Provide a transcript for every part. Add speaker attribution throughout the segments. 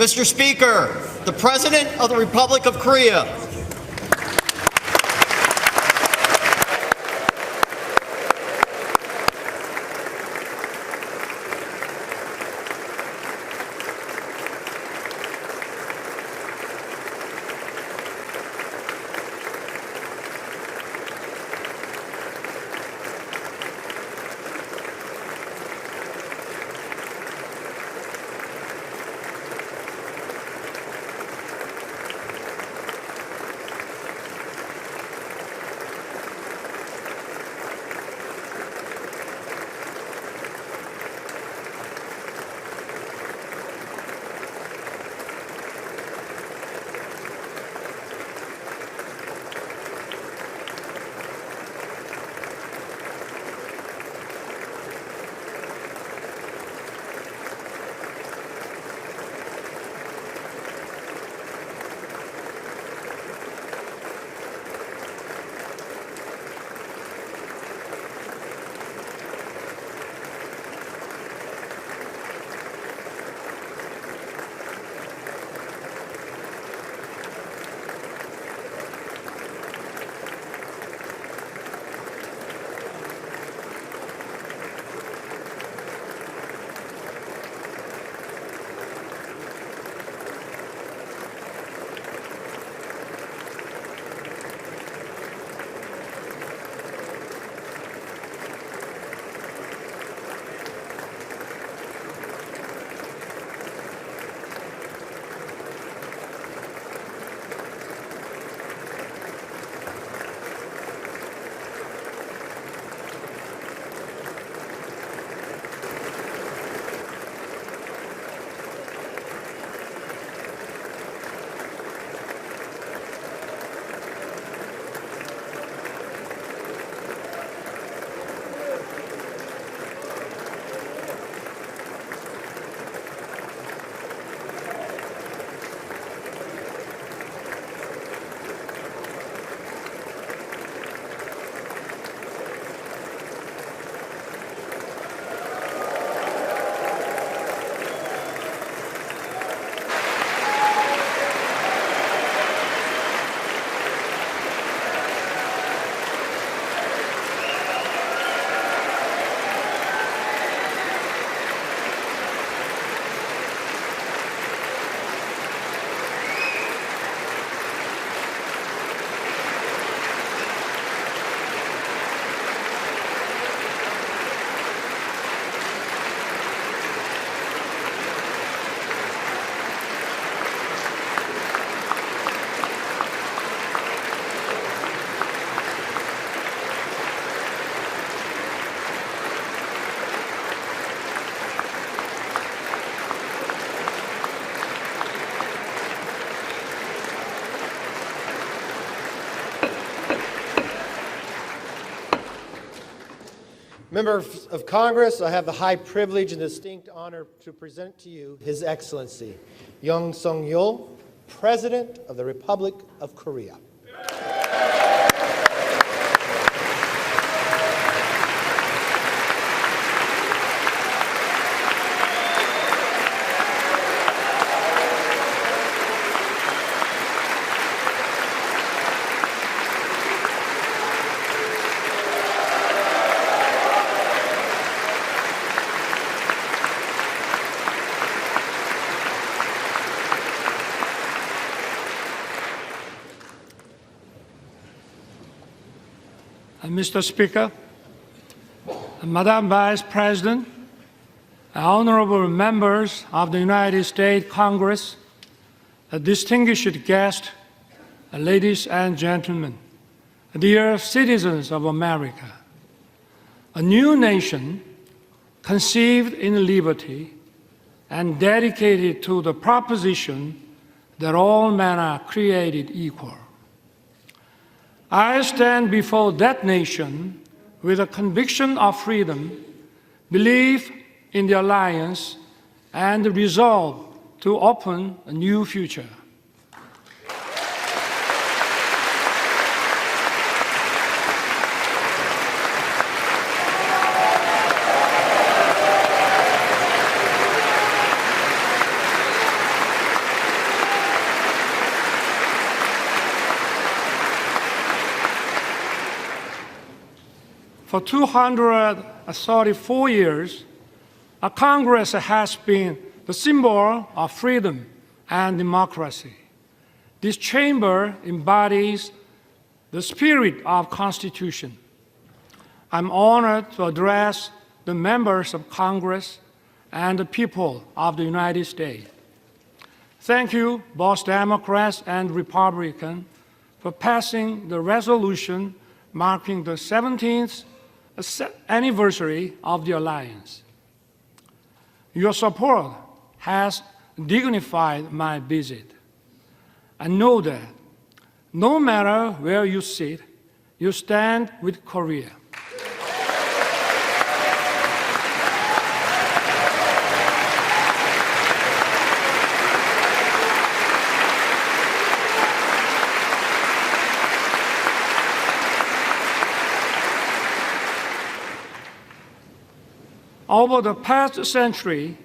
Speaker 1: Mr. Speaker, the President of the Republic of Korea.
Speaker 2: Members of Congress, I have the high privilege and distinct honor to present to you His Excellency Young Sung-yeol, President of the Republic of Korea.
Speaker 3: Mr. Speaker, Madam Vice President, honorable members of the United States Congress, distinguished guests, ladies and gentlemen, dear citizens of America, a new nation conceived in liberty and dedicated to the proposition that all men are created equal. I stand before that nation with a conviction of freedom, belief in the alliance, and the resolve to open a new future. For 234 years, a Congress has been the symbol of freedom and democracy. This chamber embodies the spirit of Constitution. I'm honored to address the members of Congress and the people of the United States. Thank you, both Democrats and Republicans, for passing the resolution marking the 17th anniversary of the alliance. Your support has dignified my visit. I know that no matter where you sit, you stand with Korea. Over the past century,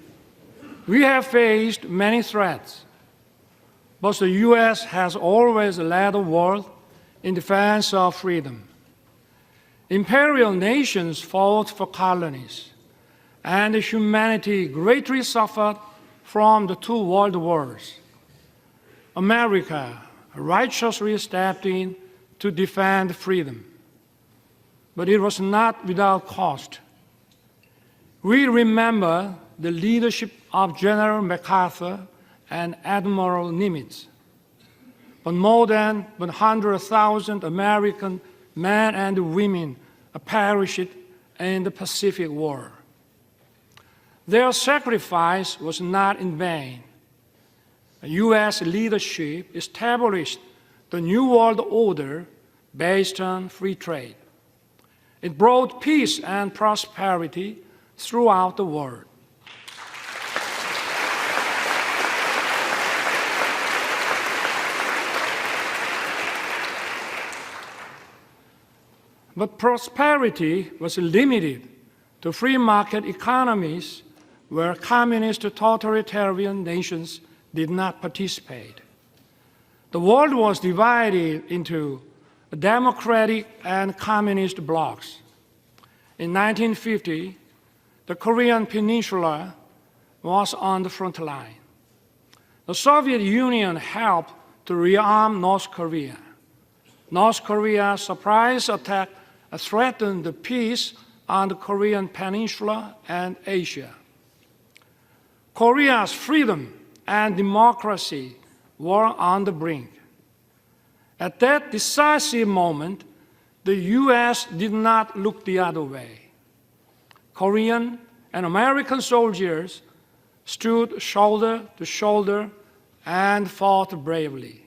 Speaker 3: we have faced many threats, but the U.S. has always led the world in defense of freedom. Imperial nations fought for colonies, and humanity greatly suffered from the two world wars. America righteously stepped in to defend freedom, but it was not without cost. We remember the leadership of General MacArthur and Admiral Nimitz. But more than 100,000 American men and women perished in the Pacific War. Their sacrifice was not in vain. U.S. leadership established the New World Order based on free trade. It brought peace and prosperity throughout the world. But prosperity was limited to free market economies where communist totalitarian nations did not participate. The world was divided into democratic and communist blocs. In 1950, the Korean Peninsula was on the front line. The Soviet Union helped to rearm North Korea. North Korea's surprise attack threatened the peace on the Korean Peninsula and Asia. Korea's freedom and democracy were on the brink. At that decisive moment, the U.S. did not look the other way. Korean and American soldiers stood shoulder to shoulder and fought bravely.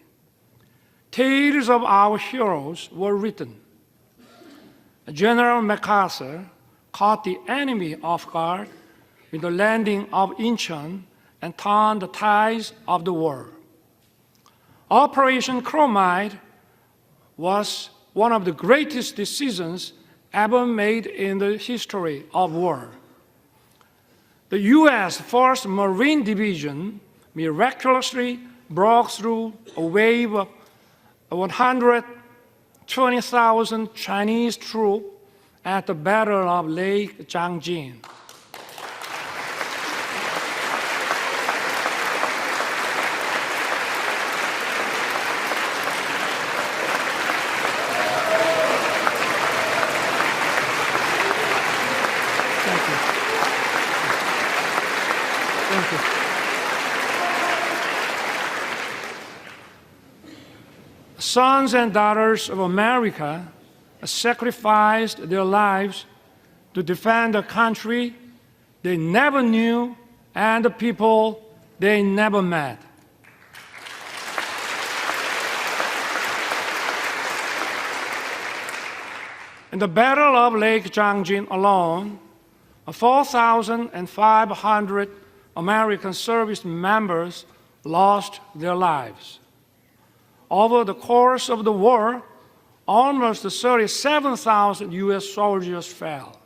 Speaker 3: Tales of our heroes were written. General MacArthur caught the enemy off guard with the landing of Incheon and turned the tides of the war. Operation Chromite was one of the greatest decisions ever made in the history of war. The U.S. 1st Marine Division miraculously broke through a wave of 120,000 Chinese troops at the Battle of Lake Changjin. Sons and daughters of America sacrificed their lives to defend a country they never knew and the people they never met. In the Battle of Lake Changjin alone, 4,500 American service members lost their lives. Over the course of the war, almost 37,000 U.S. soldiers fell.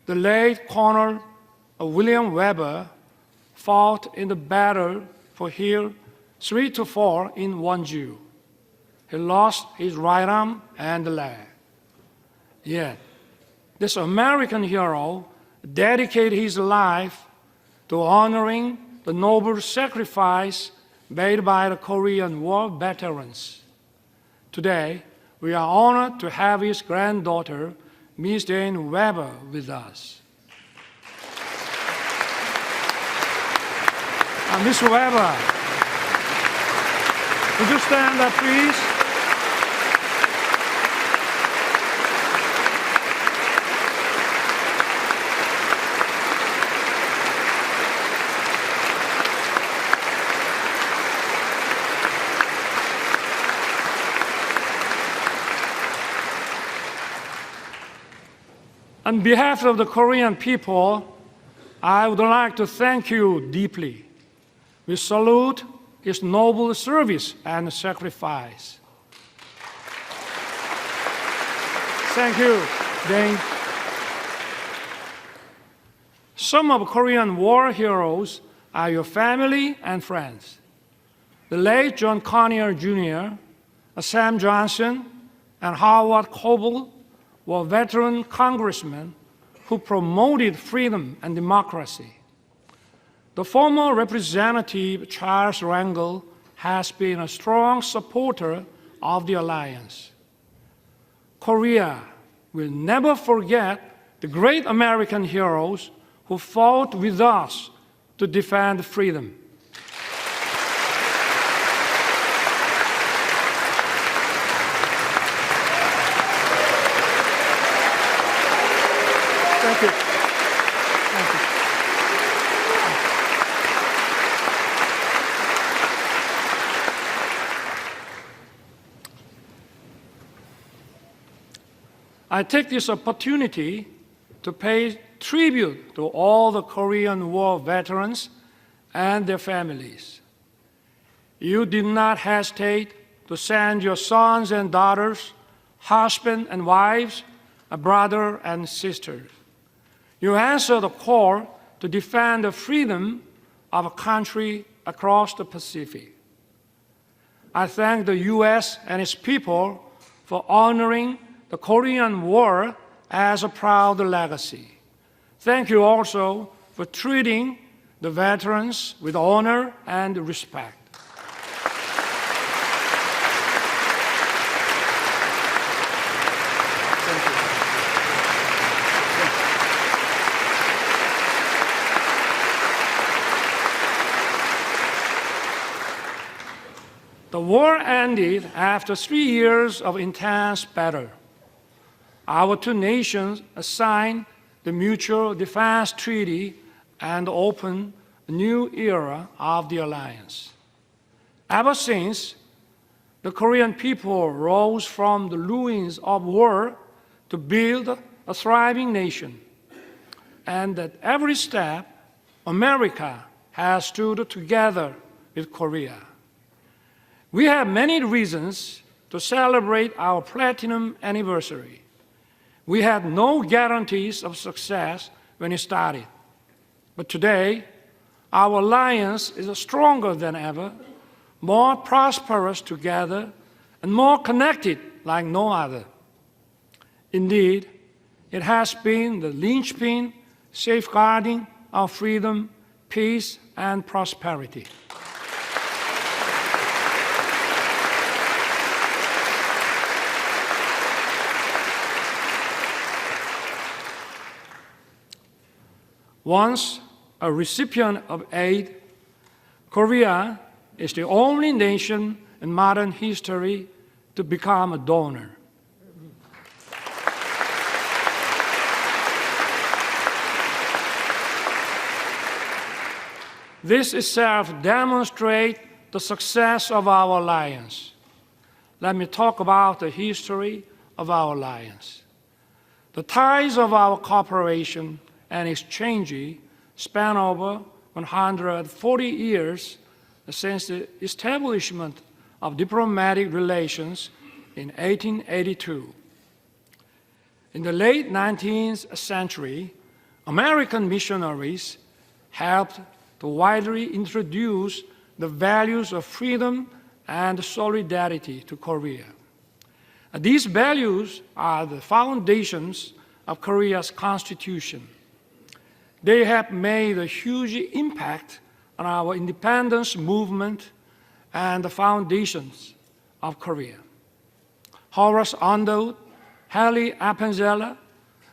Speaker 3: The late Colonel William Weber fought in the battle for Hill 3 to 4 in Wonju. He lost his right arm and leg. Yet, this American hero dedicated his life to honoring the noble sacrifice made by the Korean War veterans. Today, we are honored to have his granddaughter, Ms. Jane Weber, with us. Ms. Weber, would you stand up, please? On behalf of the Korean people, I would like to thank you deeply. We salute his noble service and sacrifice. Thank you, Dane. Some of Korean war heroes are your family and friends. The late John Conyers Jr., Sam Johnson, and Howard Coble were veteran congressmen who promoted freedom and democracy. The former Representative Charles Rangel has been a strong supporter of the alliance. Korea will never forget the great American heroes who fought with us to defend freedom. Thank you. Thank you. I take this opportunity to pay tribute to all the Korean War veterans and their families. You did not hesitate to send your sons and daughters, husbands and wives, a brother and sisters. You answered the call to defend the freedom of a country across the Pacific. I thank the U.S. and its people for honoring the Korean War as a proud legacy. Thank you also for treating the veterans with honor and respect. The war ended after 3 years of intense battle. Our two nations signed the Mutual Defense Treaty and opened a new era of the alliance. Ever since, the Korean people rose from the ruins of war to build a thriving nation. And at every step, America has stood together with Korea. We have many reasons to celebrate our platinum anniversary. We had no guarantees of success when it started. But today, our alliance is stronger than ever, more prosperous together, and more connected like no other. Indeed, it has been the linchpin safeguarding our freedom, peace, and prosperity. Once a recipient of aid, Korea is the only nation in modern history to become a donor. This itself demonstrates the success of our alliance. Let me talk about the history of our alliance. The ties of our cooperation and exchange span over 140 years since the establishment of diplomatic relations in 1882. In the late 19th century, American missionaries helped to widely introduce the values of freedom and solidarity to Korea. These values are the foundations of Korea's constitution. They have made a huge impact on our independence movement and the foundations of Korea. Horace Underwood, Hallie Appenzeller,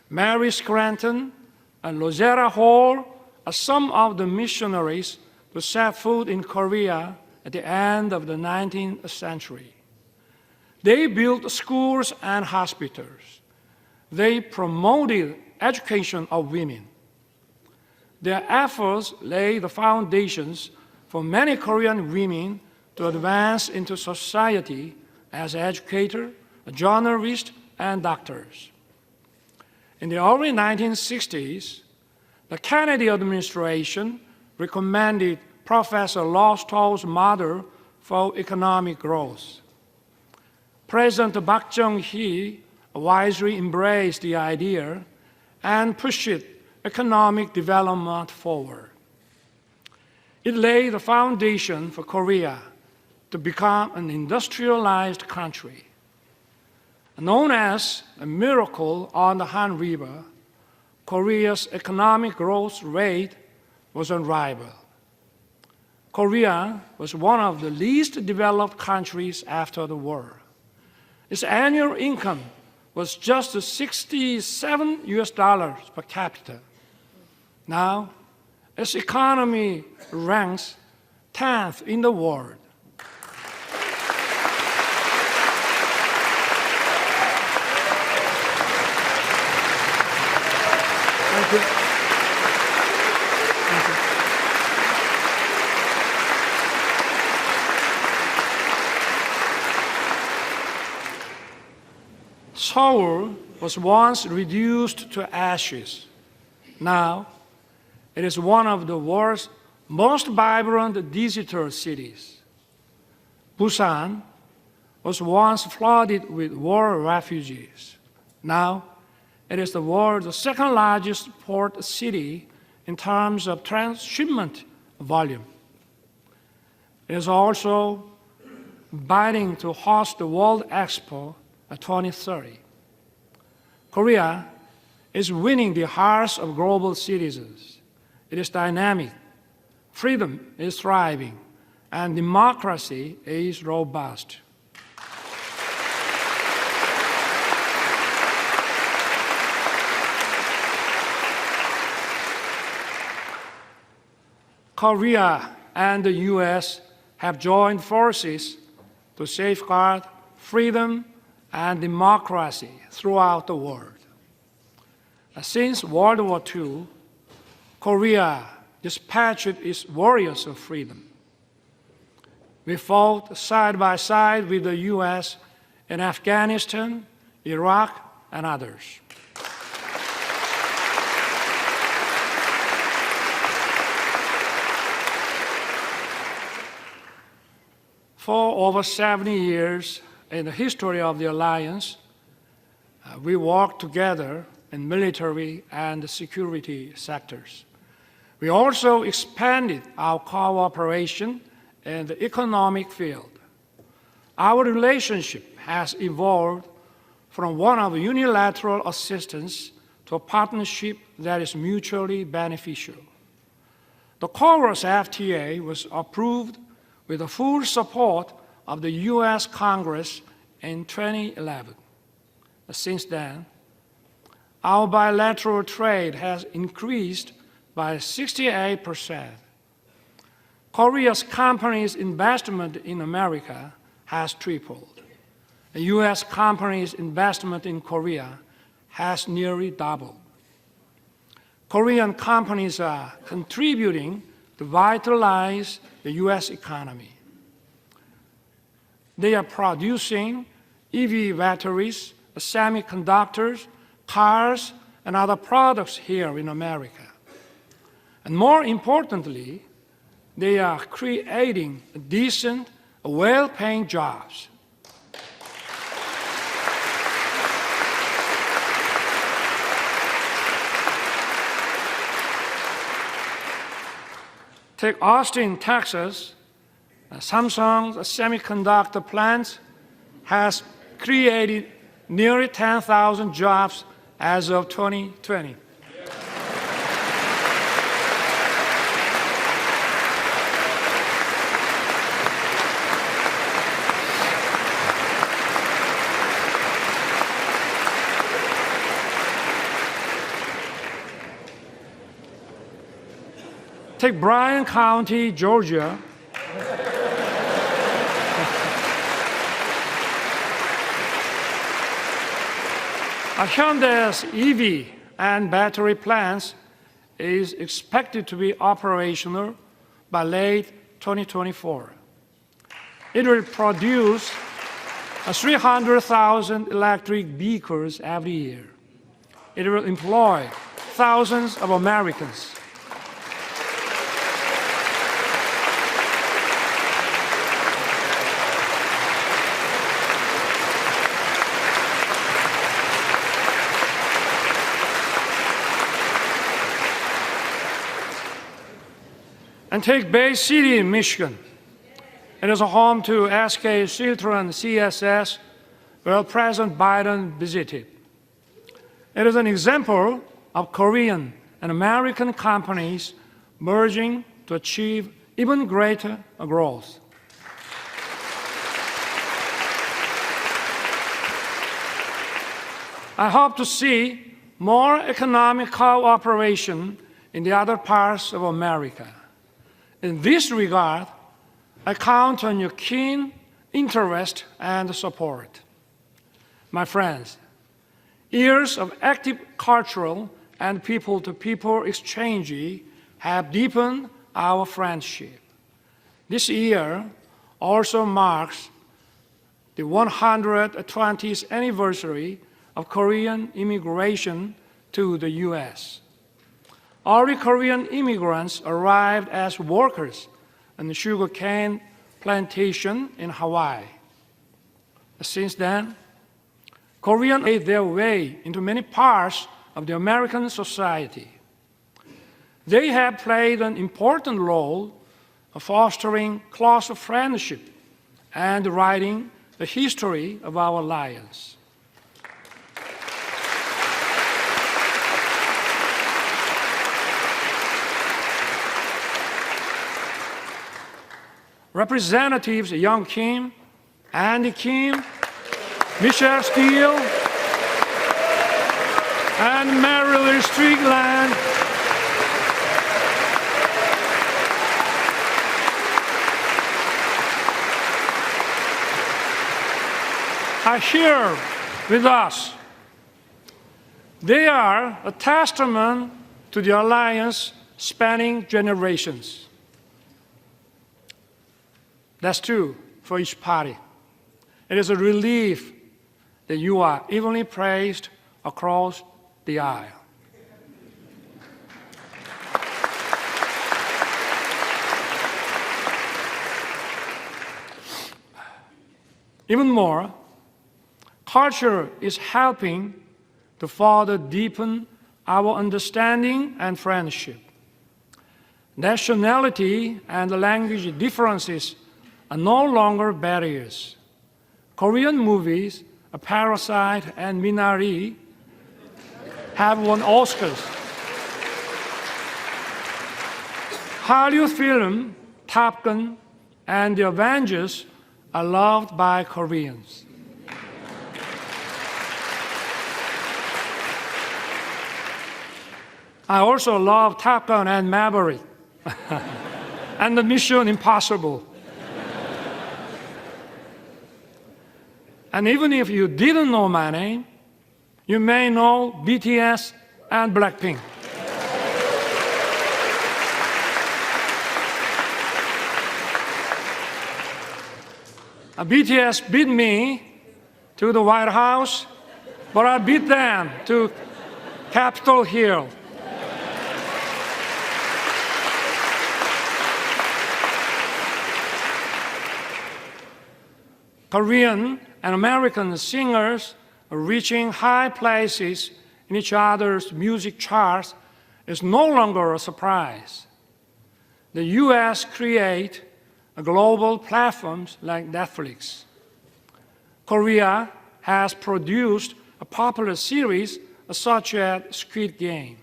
Speaker 3: Mary Scranton, and Rosetta Hall are some of the missionaries who set foot in Korea at the end of the 19th century. They built schools and hospitals. They promoted education of women. Their efforts laid the foundations for many Korean women to advance into society as educators, journalists, and doctors. In the early 1960s, the Kennedy administration recommended Professor Lowell's model for economic growth. President Park Chung-hee wisely embraced the idea and pushed economic development forward. It laid the foundation for Korea to become an industrialized country. Known as a miracle on the Han River, Korea's economic growth rate was unrivaled. Korea was one of the least developed countries after the war. Its annual income was just $67 per capita. Now, its economy ranks 10th in the world. Thank you. Thank you. Seoul was once reduced to ashes. Now, it is one of the world's most vibrant digital cities. Busan was once flooded with war refugees. Now, it is the world's second largest port city in terms of transshipment volume. It is also bidding to host the World Expo 2030. Korea is winning the hearts of global citizens. It is dynamic, freedom is thriving, and democracy is robust. Korea and the U.S. have joined forces to safeguard freedom and democracy throughout the world. Since World War II, Korea dispatched its warriors of freedom. We fought side by side with the U.S. in Afghanistan, Iraq, and others. For over 70 years in the history of the alliance, we worked together in military and security sectors. We also expanded our cooperation in the economic field. Our relationship has evolved from one of unilateral assistance to a partnership that is mutually beneficial. The Chorus FTA was approved with the full support of the U.S. Congress in 2011. Since then, our bilateral trade has increased by 68%. Korea's companies' investment in America has tripled. The U.S. companies' investment in Korea has nearly doubled. Korean companies are contributing to vitalize the U.S. economy. They are producing EV batteries, semiconductors, cars, and other products here in America. And more importantly, they are creating decent, well-paying jobs. Take Austin, Texas. Samsung's semiconductor plant has created nearly 10,000 jobs as of 2020. Take Bryan County, Georgia. Hyundai's EV and battery plants is expected to be operational by late 2024. It will produce 300,000 electric vehicles every year. It will employ thousands of Americans. And take Bay City, Michigan. It is a home to SK Chiltern CSS, where President Biden visited. It is an example of Korean and American companies merging to achieve even greater growth. I hope to see more economic cooperation in the other parts of America. In this regard, I count on your keen interest and support. My friends, years of active cultural and people-to-people exchange have deepened our friendship. This year also marks the 120th anniversary of Korean immigration to the U.S. Early Korean immigrants arrived as workers on the sugarcane plantation in Hawaii. Since then, Koreans made their way into many parts of the American society. They have played an important role of fostering close friendship and writing the history of our alliance. Representatives Young Kim, Andy Kim, Michelle Steele, and Marilyn Strickland are here with us. They are a testament to the alliance spanning generations. That's true for each party. It is a relief that you are evenly praised across the aisle. Even more, culture is helping to further deepen our understanding and friendship. Nationality and language differences are no longer barriers. Korean movies, A Parasite and Minari, have won Oscars. Hallyu film, Top Gun, and The Avengers are loved by Koreans. I also love Top Gun and Maverick, and the Mission Impossible. And even if you didn't know my name, you may know BTS and Blackpink. BTS beat me to the White House, but I beat them to Capitol Hill. Korean and American singers are reaching high places in each other's music charts is no longer a surprise. The U.S. create global platforms like Netflix. Korea has produced a popular series such as Squid Game.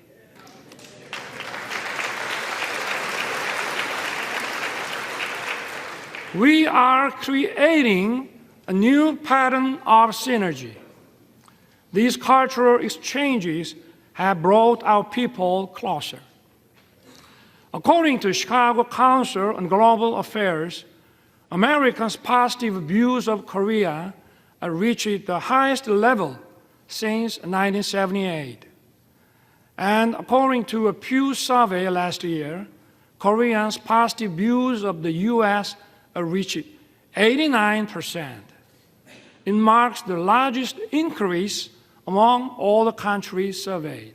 Speaker 3: We are creating a new pattern of synergy. These cultural exchanges have brought our people closer. According to Chicago Council on Global Affairs, Americans' positive views of Korea reached the highest level since 1978. And according to a Pew survey last year, Koreans' positive views of the U.S. reached 89%. It marks the largest increase among all the countries surveyed.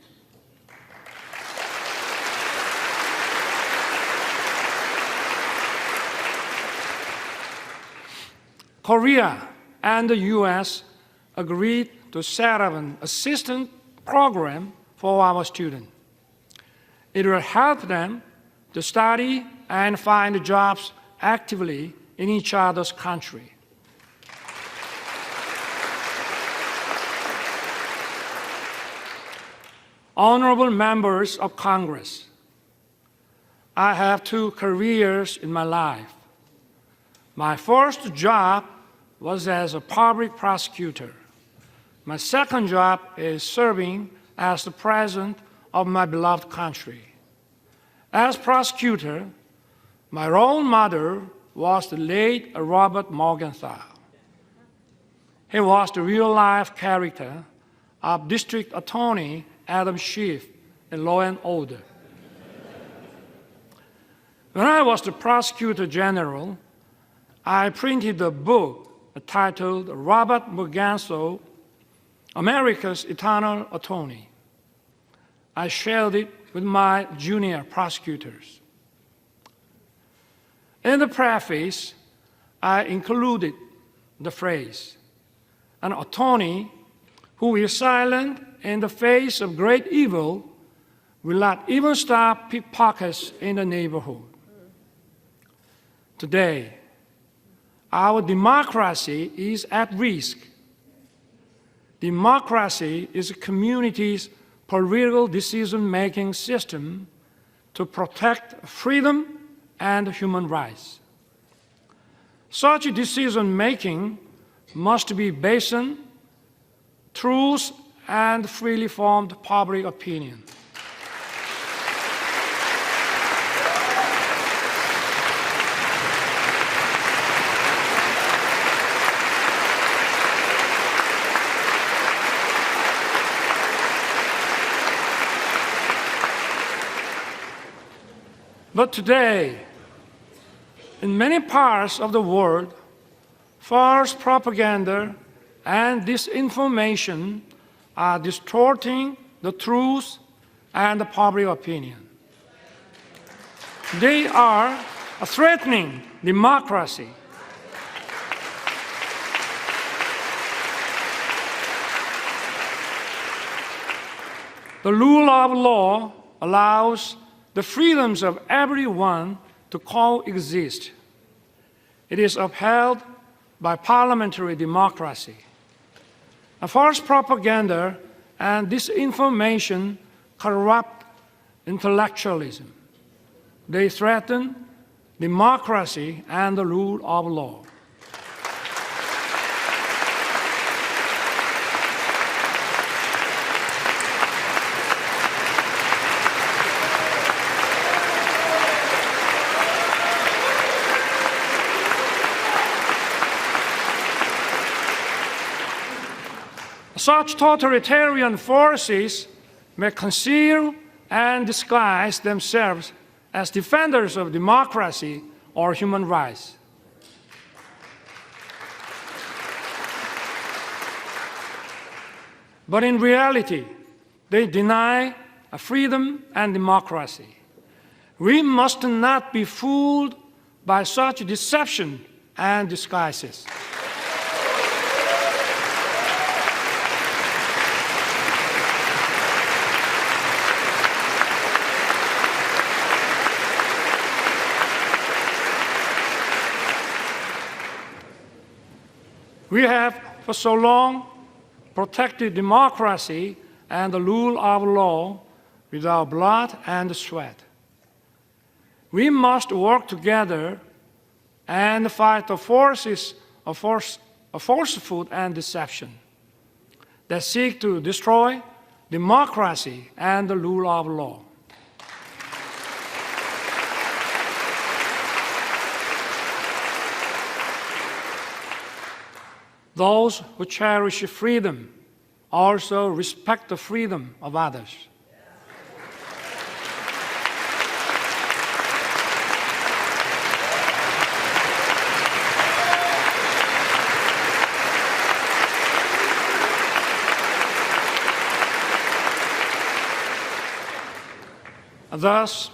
Speaker 3: Korea and the U.S. agreed to set up an assistance program for our students. It will help them to study and find jobs actively in each other's country. Honorable members of Congress, I have 2 careers in my life. My first job was as a public prosecutor. My second job is serving as the president of my beloved country. As prosecutor, my role model was the late Robert Morgenthau. He was the real-life character of District Attorney Adam Schiff in Law and Order. When I was the Prosecutor General, I printed a book titled Robert Morgenthau, America's Eternal Attorney. I shared it with my junior prosecutors. In the preface, I included the phrase, an attorney who is silent in the face of great evil will not even stop pickpockets in the neighborhood. Today, our democracy is at risk. Democracy is a community's political decision-making system to protect freedom and human rights. Such decision-making must be based on truth and freely formed public opinion. But today, in many parts of the world, false propaganda and disinformation are distorting the truth and the public opinion. They are threatening democracy. The rule of law allows the freedoms of everyone to coexist. It is upheld by parliamentary democracy. False propaganda and disinformation corrupt intellectualism. They threaten democracy and the rule of law. Such totalitarian forces may conceal and disguise themselves as defenders of democracy or human rights. But in reality, they deny freedom and democracy. We must not be fooled by such deception and disguises. We have for so long protected democracy and the rule of law with our blood and sweat. We must work together and fight the forces of falsehood and deception that seek to destroy democracy and the rule of law. Those who cherish freedom also respect the freedom of others. Thus,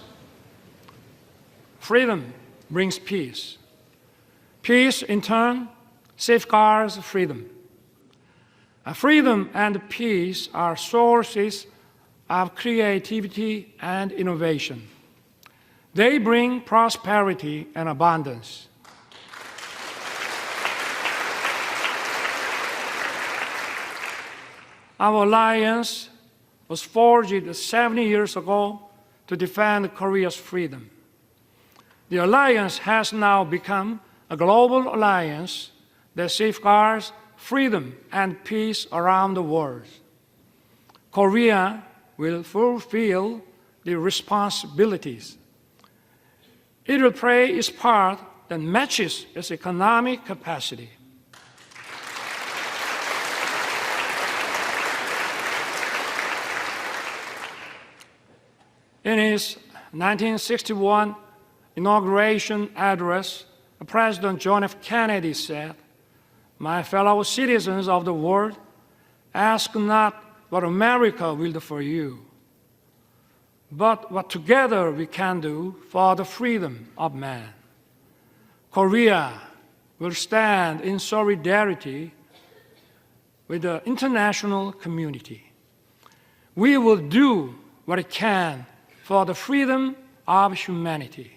Speaker 3: freedom brings peace. Peace, in turn, safeguards freedom. Freedom and peace are sources of creativity and innovation. They bring prosperity and abundance. Our alliance was forged 70 years ago to defend Korea's freedom. The alliance has now become a global alliance that safeguards freedom and peace around the world. Korea will fulfill the responsibilities. It will play its part that matches its economic capacity. In his 1961 inauguration address, President John F. Kennedy said, "My fellow citizens of the world, ask not what America will do for you, but what together we can do for the freedom of man. Korea will stand in solidarity with the international community. We will do what it can for the freedom of humanity."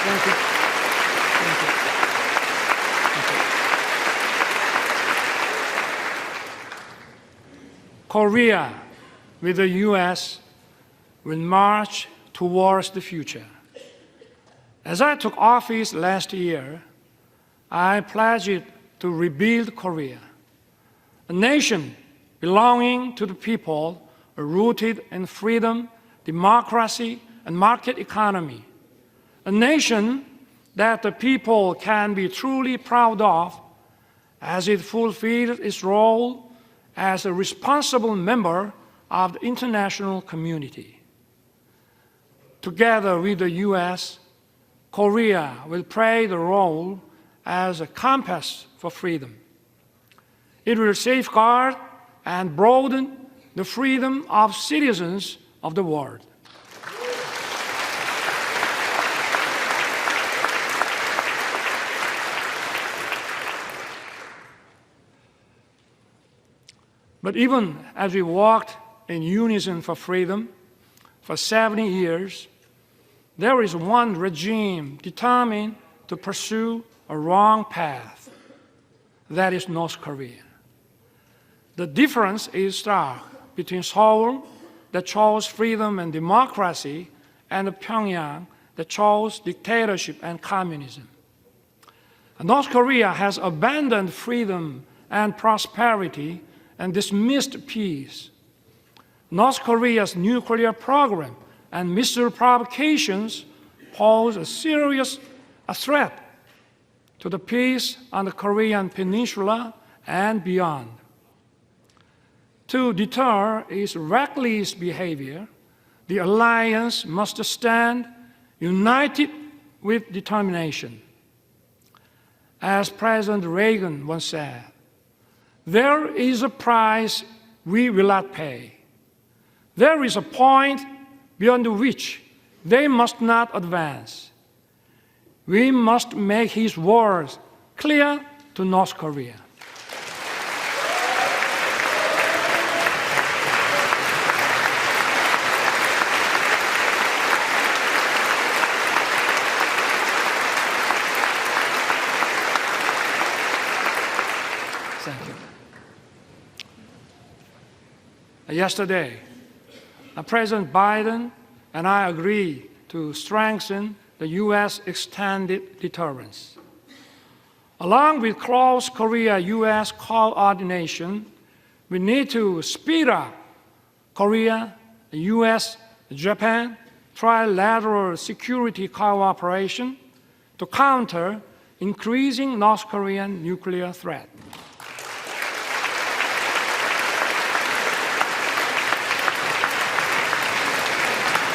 Speaker 3: Thank you. Korea, with the U.S., will march towards the future. As I took office last year, I pledged to rebuild Korea, a nation belonging to the people, rooted in freedom, democracy, and market economy, a nation that the people can be truly proud of as it fulfills its role as a responsible member of the international community. Together with the U.S., Korea will play the role as a compass for freedom. It will safeguard and broaden the freedom of citizens of the world. But even as we walked in unison for freedom for 70 years, there is one regime determined to pursue a wrong path. That is North Korea. The difference is stark between Seoul, that chose freedom and democracy, and Pyongyang, that chose dictatorship and communism. North Korea has abandoned freedom and prosperity and dismissed peace. North Korea's nuclear program and missile provocations pose a serious threat to the peace on the Korean peninsula and beyond. To deter its reckless behavior, the alliance must stand united with determination. As President Reagan once said, "There is a price we will not pay. There is a point beyond which they must not advance." We must make his words clear to North Korea. Yesterday, President Biden and I agreed to strengthen the U.S. extended deterrence. Along with close Korea-U.S. coordination, we need to speed up Korea, the U.S., Japan trilateral security cooperation to counter increasing North Korean nuclear threat.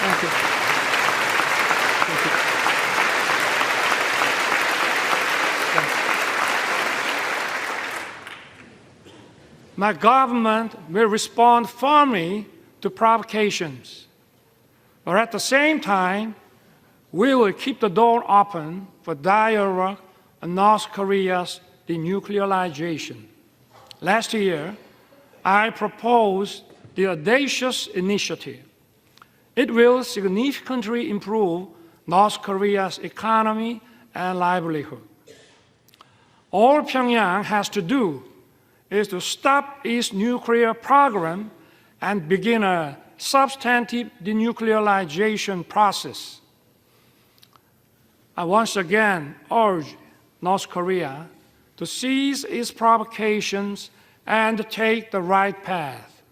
Speaker 3: Thank you. Thank you. My government will respond firmly to provocations, but at the same time, we will keep the door open for dialogue on North Korea's denuclearization. Last year, I proposed the audacious initiative. It will significantly improve North Korea's economy and livelihood. All Pyongyang has to do is to stop its nuclear program and begin a substantive denuclearization process. I once again urge North Korea to cease its provocations and take the right path.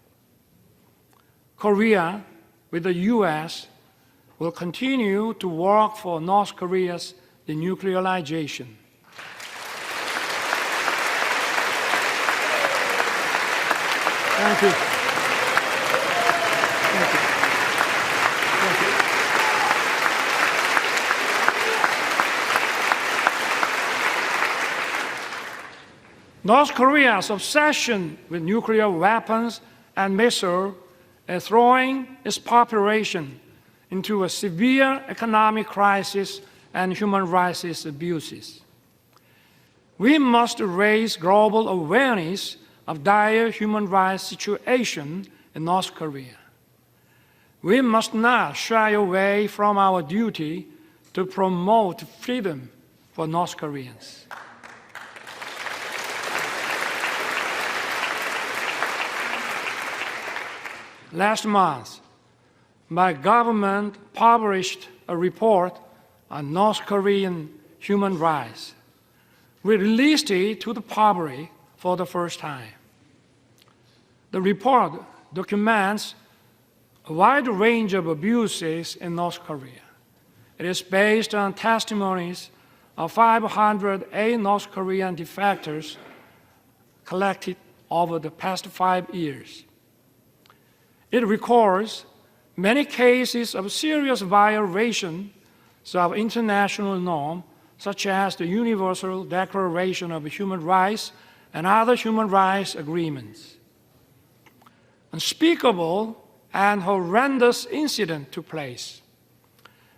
Speaker 3: Korea, with the U.S., will continue to work for North Korea's denuclearization. Thank you. Thank you. Thank you. North Korea's obsession with nuclear weapons and missiles is throwing its population into a severe economic crisis and human rights abuses. We must raise global awareness of dire human rights situation in North Korea. We must not shy away from our duty to promote freedom for North Koreans. Last month, my government published a report on North Korean human rights. We released it to the public for the first time. The report documents a wide range of abuses in North Korea. It is based on testimonies of 508 North Korean defectors collected over the past 5 years. It records many cases of serious violations of international norms, such as the Universal Declaration of Human Rights and other human rights agreements. Unspeakable and horrendous incidents took place.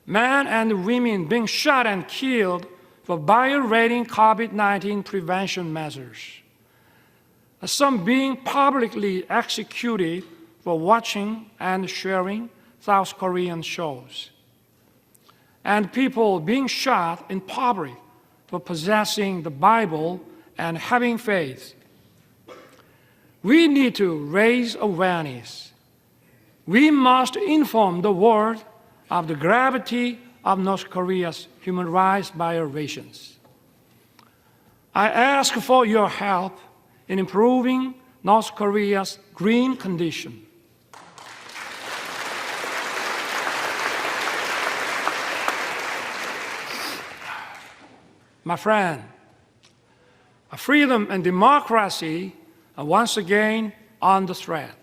Speaker 3: Men and women being shot and killed for violating COVID-19 prevention measures. Some being publicly executed for watching and sharing South Korean shows. And people being shot in public for possessing the Bible and having faith. We need to raise awareness. We must inform the world of the gravity of North Korea's human rights violations. I ask for your help in improving North Korea's green condition. My friend, freedom and democracy are once again under threat.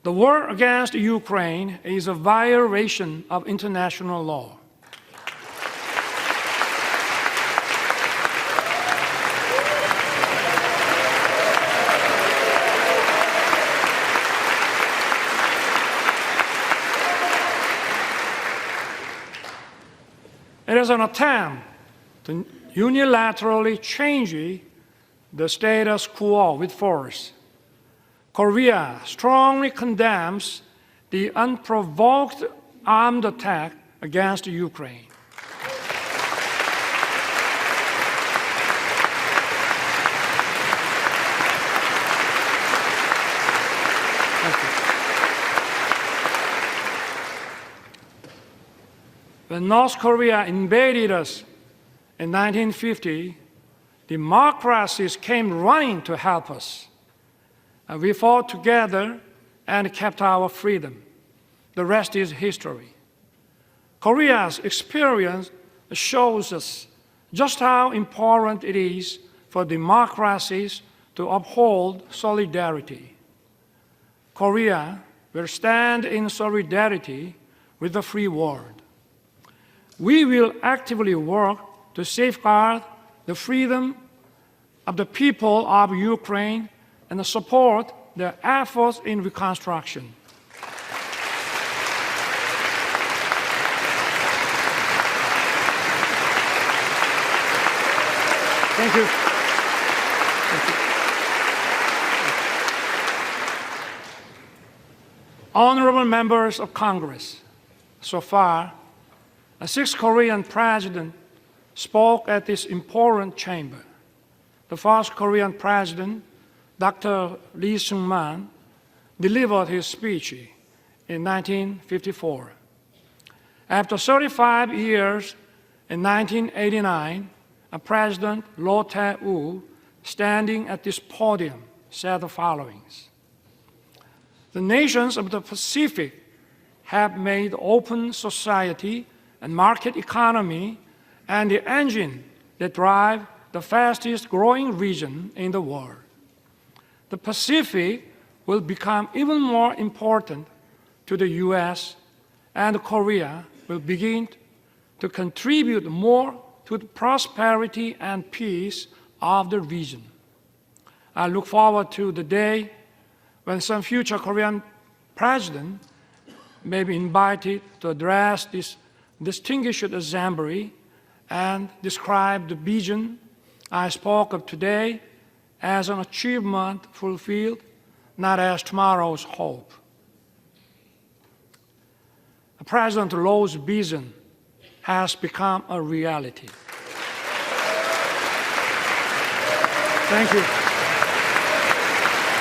Speaker 3: The war against Ukraine is a violation of international law. It is an attempt to unilaterally change the status quo with force. Korea strongly condemns the unprovoked armed attack against Ukraine. Thank you. When North Korea invaded us in 1950, democracies came running to help us. And we fought together and kept our freedom. The rest is history. Korea's experience shows us just how important it is for democracies to uphold solidarity. Korea will stand in solidarity with the free world. We will actively work to safeguard the freedom of the people of Ukraine and support their efforts in reconstruction. Thank you. Honorable members of Congress, so far, a sixth Korean president spoke at this important chamber. The first Korean president, Dr. Lee Sung-man, delivered his speech in 1954. After 35 years, in 1989, President Roh Tae-woo, standing at this podium, said the following: "The nations of the Pacific have made open society and market economy and the engine that drive the fastest growing region in the world. The Pacific will become even more important to the U.S., and Korea will begin to contribute more to the prosperity and peace of the region." I look forward to the day when some future Korean president may be invited to address this distinguished assembly and describe the vision I spoke of today as an achievement fulfilled, not as tomorrow's hope. President Roh's vision has become a reality. Thank you.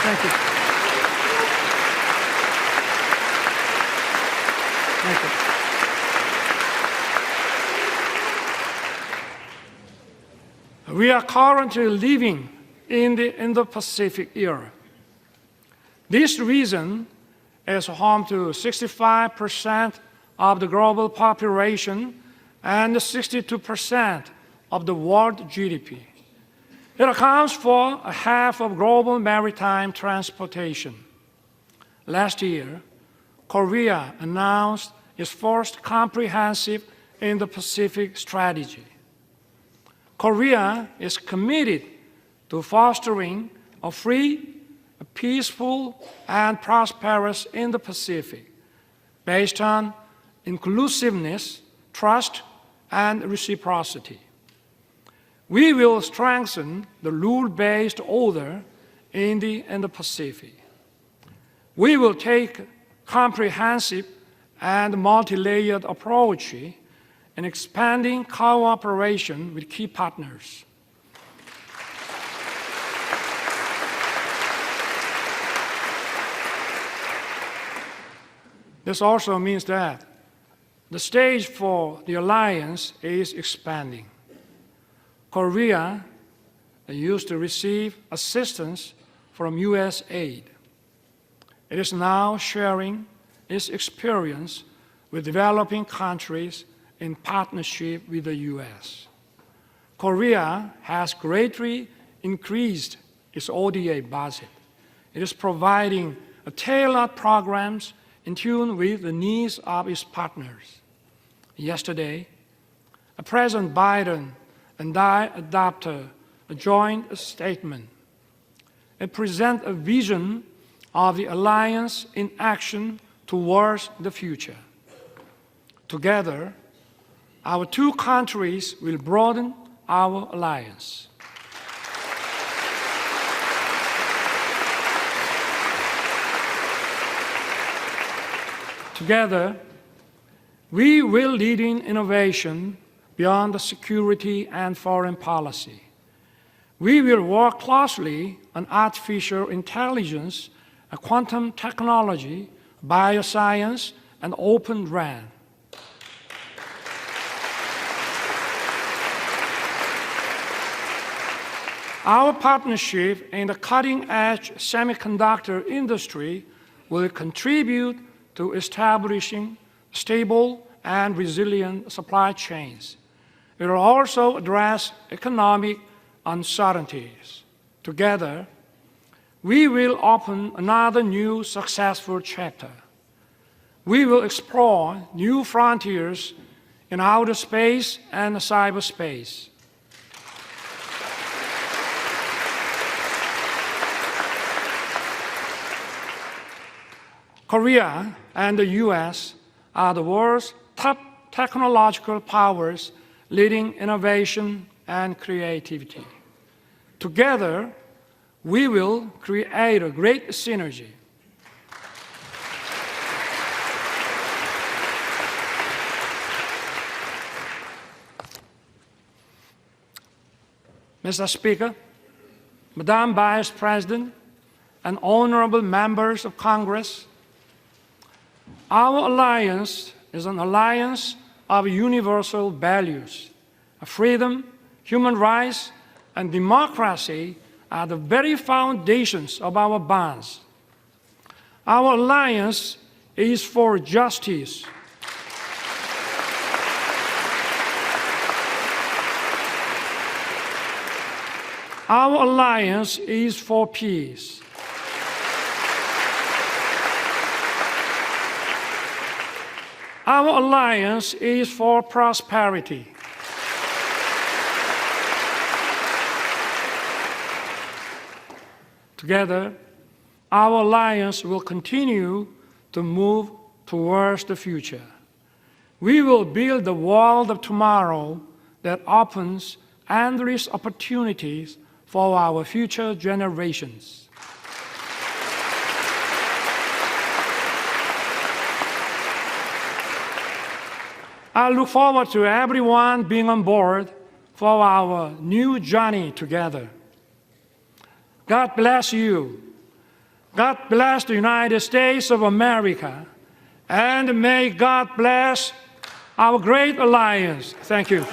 Speaker 3: Thank you. Thank you. We are currently living in the Indo-Pacific era. This region is home to 65% of the global population and 62% of the world GDP. It accounts for a half of global maritime transportation. Last year, Korea announced its first comprehensive Indo-Pacific strategy. Korea is committed to fostering a free, a peaceful, and prosperous Indo-Pacific based on inclusiveness, trust, and reciprocity. We will strengthen the rule-based order in the Indo-Pacific. We will take a comprehensive and multi-layered approach in expanding cooperation with key partners. This also means that the stage for the alliance is expanding. Korea used to receive assistance from U.S. aid. It is now sharing its experience with developing countries in partnership with the U.S. Korea has greatly increased its ODA budget. It is providing tailored programs in tune with the needs of its partners. Yesterday, President Biden and I adopted a joint statement. It presents a vision of the alliance in action towards the future. Together, our two countries will broaden our alliance. Together, we will lead in innovation beyond the security and foreign policy. We will work closely on artificial intelligence quantum technology, bioscience, and Open RAN. Our partnership in the cutting-edge semiconductor industry will contribute to establishing stable and resilient supply chains. It will also address economic uncertainties. Together, we will open another new successful chapter. We will explore new frontiers in outer space and cyberspace. Korea and the US are the world's top technological powers leading innovation and creativity. Together, we will create a great synergy. Mr. Speaker, Madam Vice President, and honorable members of Congress, our alliance is an alliance of universal values. Freedom, human rights, and democracy are the very foundations of our bonds. Our alliance is for justice. Our alliance is for peace. Our alliance is for prosperity. Together, our alliance will continue to move towards the future. We will build the world of tomorrow that opens endless opportunities for our future generations. I look forward to everyone being on board for our new journey together. God bless you. God bless the United States of America. And may God bless our great alliance. Thank you.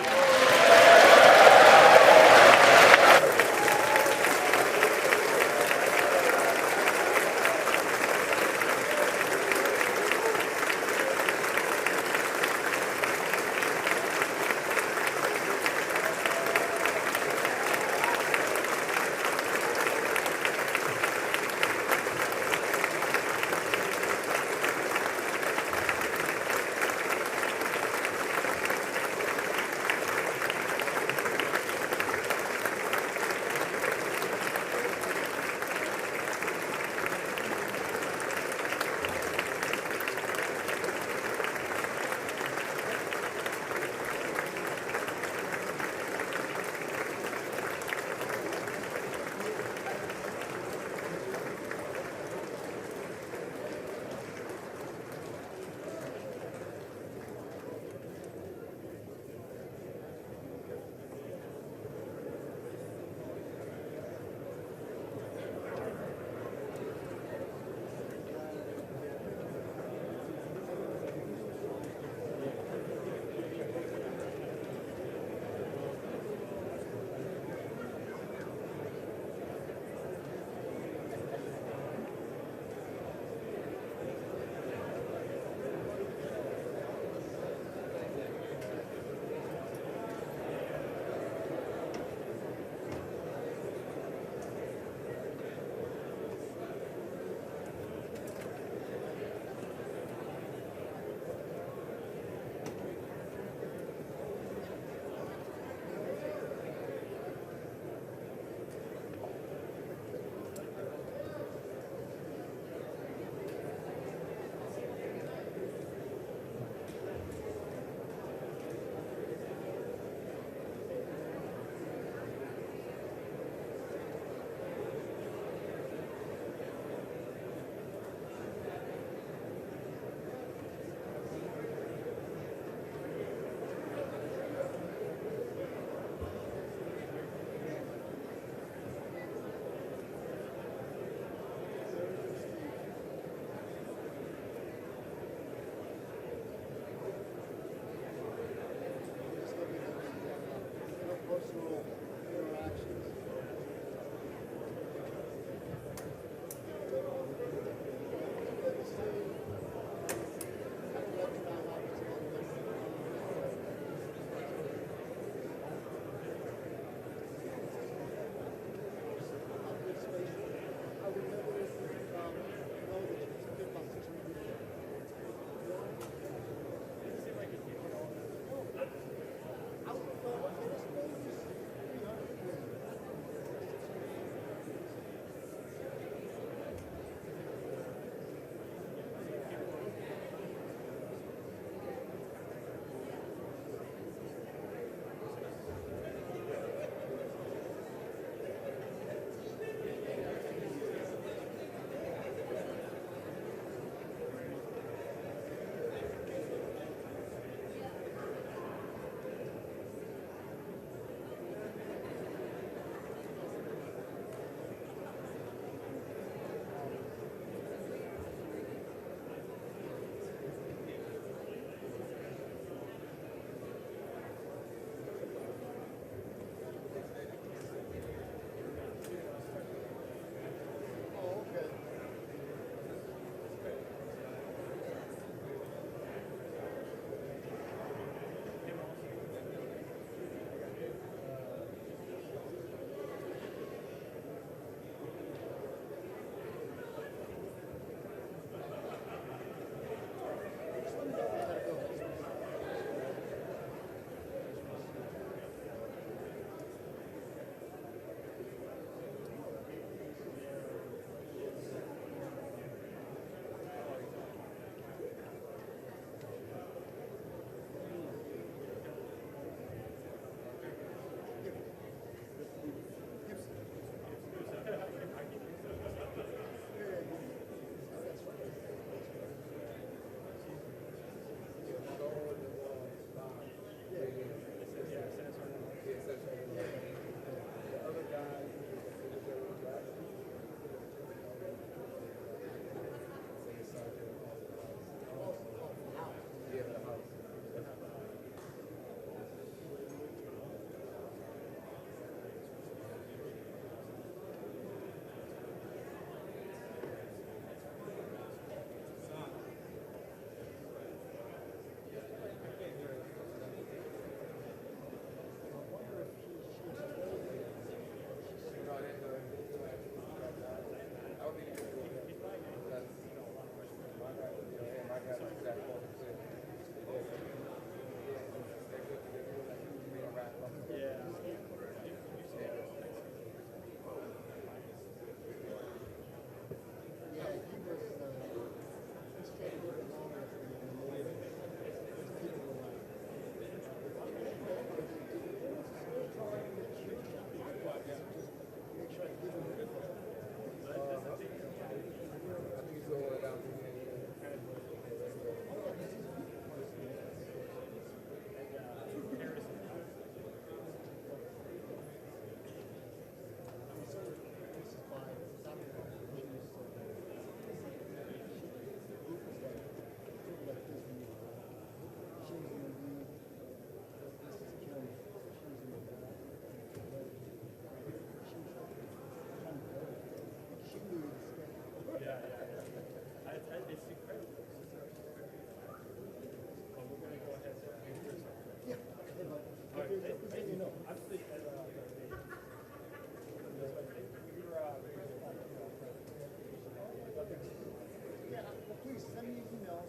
Speaker 4: personal interactions.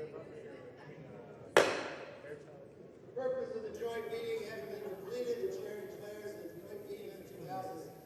Speaker 2: The purpose of the joint meeting having been completed, the chair declares the joint meeting of the two houses